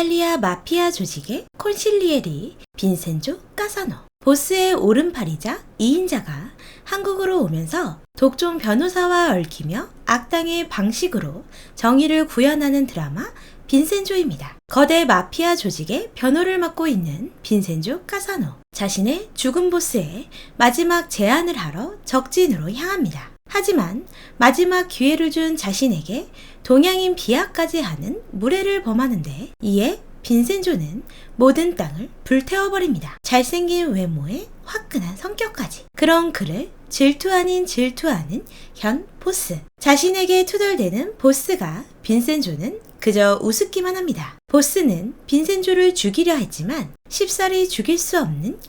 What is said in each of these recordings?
이탈리아 마피아 조직의 콘실리에리 빈센조 까사노. 보스의 오른팔이자 2인자가 한국으로 오면서 독종 변호사와 얽히며 악당의 방식으로 정의를 구현하는 드라마 빈센조입니다. 거대 마피아 조직의 변호를 맡고 있는 빈센조 까사노. 자신의 죽은 보스의 마지막 제안을 하러 적진으로 향합니다. 하지만 마지막 기회를 준 자신에게 동양인 비하까지 하는 무례를 범하는데, 이에 빈센조는 모든 땅을 불태워버립니다. 잘생긴 외모에 화끈한 성격까지. 그런 그를 질투 아닌 질투하는 현 보스. 자신에게 투덜대는 보스가 빈센조는 그저 우습기만 합니다. 보스는 빈센조를 죽이려 했지만 쉽사리 죽일 수 없는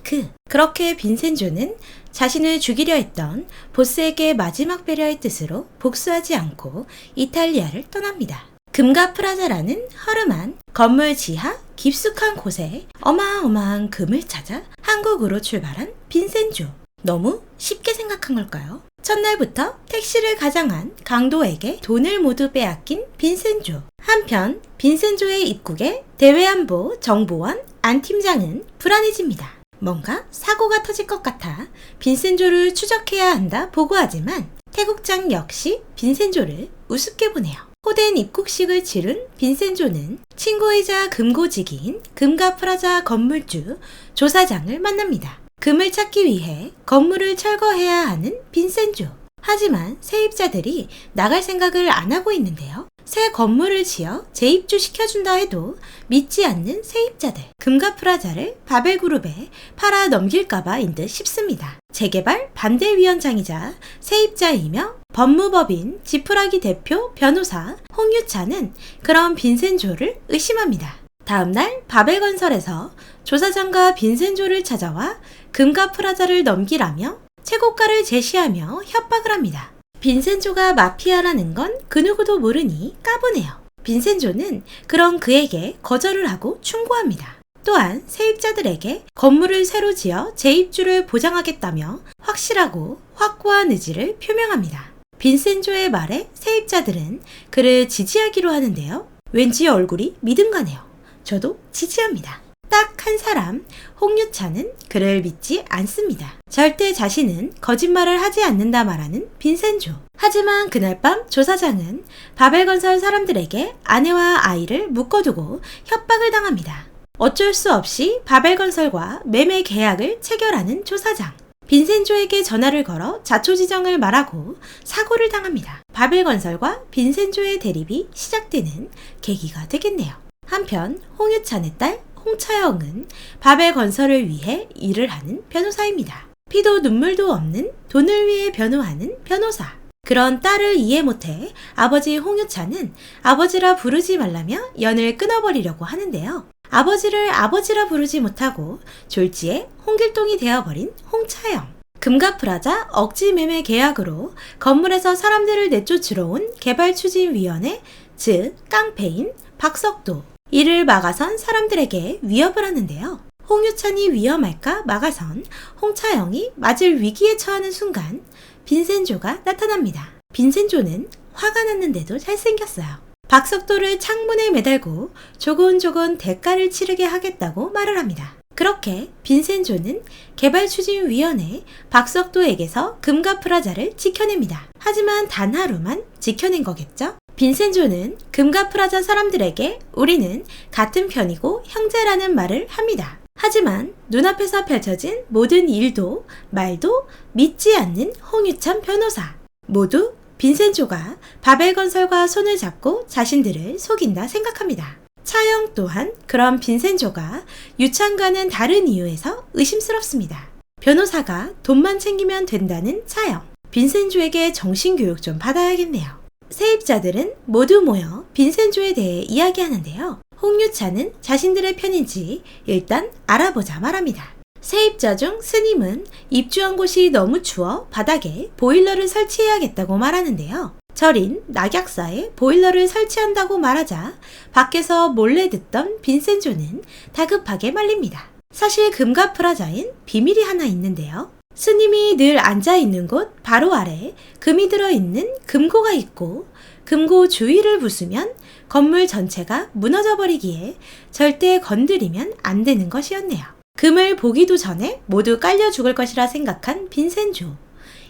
그렇게 빈센조는 자신을 죽이려 했던 보스에게 마지막 배려의 뜻으로 복수하지 않고 이탈리아를 떠납니다. 금가 프라자라는 허름한 건물 지하 깊숙한 곳에 어마어마한 금을 찾아 한국으로 출발한 빈센조. 너무 쉽게 생각한 걸까요? 첫날부터 택시를 가장한 강도에게 돈을 모두 빼앗긴 빈센조. 한편 빈센조의 입국에 대외안보 정보원 안 팀장은 불안해집니다. 뭔가 사고가 터질 것 같아 빈센조를 추적해야 한다 보고하지만 태국장 역시 빈센조를 우습게 보네요. 호된 입국식을 치른 빈센조는 친구이자 금고지기인 금가 프라자 건물주 조사장을 만납니다. 금을 찾기 위해 건물을 철거해야 하는 빈센조. 하지만 세입자들이 나갈 생각을 안 하고 있는데요. 새 건물을 지어 재입주 시켜준다 해도 믿지 않는 세입자들. 금가 프라자를 바벨그룹에 팔아 넘길까봐인 듯 싶습니다. 재개발 반대위원장이자 세입자이며 법무법인 지푸라기 대표 변호사 홍유차는 그런 빈센조를 의심합니다. 다음날 바벨건설에서 조사장과 빈센조를 찾아와 금가 프라자를 넘기라며 최고가를 제시하며 협박을 합니다. 빈센조가 마피아라는 건 그 누구도 모르니 까부네요. 빈센조는 그런 그에게 거절을 하고 충고합니다. 또한 세입자들에게 건물을 새로 지어 재입주를 보장하겠다며 확실하고 확고한 의지를 표명합니다. 빈센조의 말에 세입자들은 그를 지지하기로 하는데요. 왠지 얼굴이 믿음 가네요. 저도 지지합니다. 딱 한 사람, 홍유차는 그를 믿지 않습니다. 절대 자신은 거짓말을 하지 않는다 말하는 빈센조. 하지만 그날 밤 조사장은 바벨건설 사람들에게 아내와 아이를 묶어두고 협박을 당합니다. 어쩔 수 없이 바벨건설과 매매 계약을 체결하는 조사장. 빈센조에게 전화를 걸어 자초지정을 말하고 사고를 당합니다. 바벨건설과 빈센조의 대립이 시작되는 계기가 되겠네요. 한편 홍유찬의 딸 홍차영은 바벨건설을 위해 일을 하는 변호사입니다. 피도 눈물도 없는 돈을 위해 변호하는 변호사. 그런 딸을 이해 못해 아버지 홍유찬은 아버지라 부르지 말라며 연을 끊어버리려고 하는데요. 아버지를 아버지라 부르지 못하고 졸지에 홍길동이 되어버린 홍차영. 금가프라자 억지 매매 계약으로 건물에서 사람들을 내쫓으러 온 개발추진위원회, 즉 깡패인 박석도. 이를 막아선 사람들에게 위협을 하는데요. 홍유찬이 위험할까 막아선 홍차영이 맞을 위기에 처하는 순간 빈센조가 나타납니다. 빈센조는 화가 났는데도 잘생겼어요. 박석도를 창문에 매달고 조곤조곤 대가를 치르게 하겠다고 말을 합니다. 그렇게 빈센조는 개발추진위원회 박석도에게서 금가프라자를 지켜냅니다. 하지만 단 하루만 지켜낸 거겠죠? 빈센조는 금가프라자 사람들에게 우리는 같은 편이고 형제라는 말을 합니다. 하지만 눈앞에서 펼쳐진 모든 일도 말도 믿지 않는 홍유찬 변호사. 모두 빈센조가 바벨건설과 손을 잡고 자신들을 속인다 생각합니다. 차영 또한 그런 빈센조가 유찬과는 다른 이유에서 의심스럽습니다. 변호사가 돈만 챙기면 된다는 차영. 빈센조에게 정신교육 좀 받아야겠네요. 세입자들은 모두 모여 빈센조에 대해 이야기하는데요. 홍유찬은 자신들의 편인지 일단 알아보자 말합니다. 세입자 중 스님은 입주한 곳이 너무 추워 바닥에 보일러를 설치해야겠다고 말하는데요. 절인 낙약사에 보일러를 설치한다고 말하자 밖에서 몰래 듣던 빈센조는 다급하게 말립니다. 사실 금가프라자엔 비밀이 하나 있는데요. 스님이 늘 앉아있는 곳 바로 아래 금이 들어있는 금고가 있고 금고 주위를 부수면 건물 전체가 무너져 버리기에 절대 건드리면 안 되는 것이었네요. 금을 보기도 전에 모두 깔려 죽을 것이라 생각한 빈센조.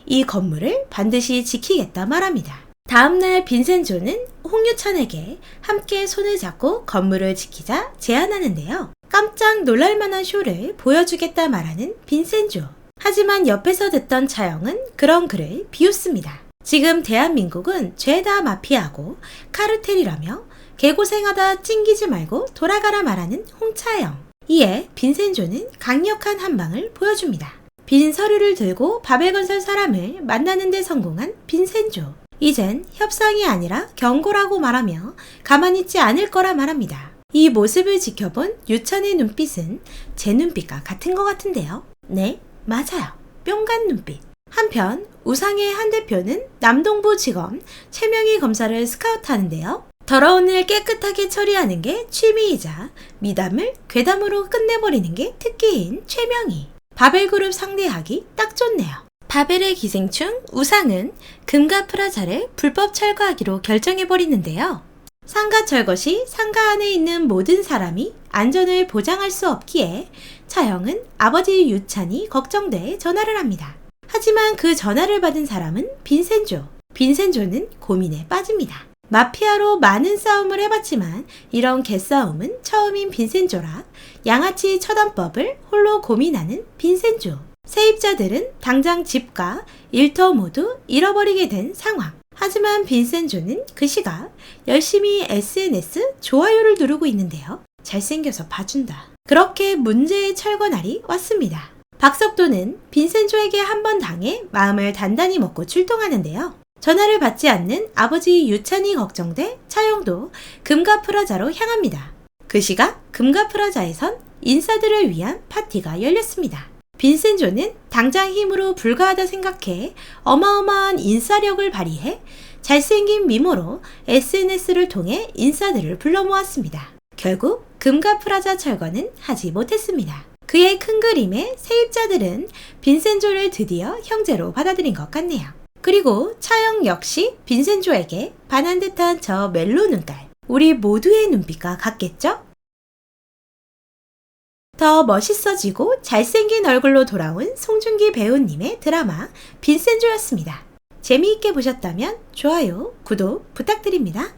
이 건물을 반드시 지키겠다 말합니다. 다음날 빈센조는 홍유찬에게 함께 손을 잡고 건물을 지키자 제안하는데요. 깜짝 놀랄만한 쇼를 보여주겠다 말하는 빈센조. 하지만 옆에서 듣던 차영은 그런 그를 비웃습니다. 지금 대한민국은 죄다 마피아고 카르텔이라며 개고생하다 찡기지 말고 돌아가라 말하는 홍차영. 이에 빈센조는 강력한 한방을 보여줍니다. 빈 서류를 들고 밥을 건설 사람을 만나는 데 성공한 빈센조. 이젠 협상이 아니라 경고라고 말하며 가만히 있지 않을 거라 말합니다. 이 모습을 지켜본 유찬의 눈빛은 제 눈빛과 같은 것 같은데요. 네, 맞아요. 뿅간 눈빛. 한편 우상의 한 대표는 남동부지검 최명희 검사를 스카우트하는데요. 더러운 일 깨끗하게 처리하는 게 취미이자 미담을 괴담으로 끝내버리는 게 특기인 최명희. 바벨그룹 상대하기 딱 좋네요. 바벨의 기생충 우상은 금과 프라자를 불법 철거하기로 결정해버리는데요. 상가 철거 시 상가 안에 있는 모든 사람이 안전을 보장할 수 없기에 차영은 아버지 유찬이 걱정돼 전화를 합니다. 하지만 그 전화를 받은 사람은 빈센조. 빈센조는 고민에 빠집니다. 마피아로 많은 싸움을 해봤지만 이런 개싸움은 처음인 빈센조라 양아치 처단법을 홀로 고민하는 빈센조. 세입자들은 당장 집과 일터 모두 잃어버리게 된 상황. 하지만 빈센조는 그 시각 열심히 SNS 좋아요를 누르고 있는데요. 잘생겨서 봐준다. 그렇게 문제의 철거 날이 왔습니다. 박석도는 빈센조에게 한 번 당해 마음을 단단히 먹고 출동하는데요. 전화를 받지 않는 아버지 유찬이 걱정돼 차영도 금가 프라자로 향합니다. 그 시각 금가 프라자에선 인싸들을 위한 파티가 열렸습니다. 빈센조는 당장 힘으로 불가하다 생각해 어마어마한 인싸력을 발휘해 잘생긴 미모로 SNS를 통해 인싸들을 불러 모았습니다. 결국 금가 프라자 철거는 하지 못했습니다. 그의 큰 그림에 세입자들은 빈센조를 드디어 형제로 받아들인 것 같네요. 그리고 차영 역시 빈센조에게 반한 듯한 저 멜로 눈깔. 우리 모두의 눈빛과 같겠죠? 더 멋있어지고 잘생긴 얼굴로 돌아온 송중기 배우님의 드라마 빈센조였습니다. 재미있게 보셨다면 좋아요, 구독 부탁드립니다.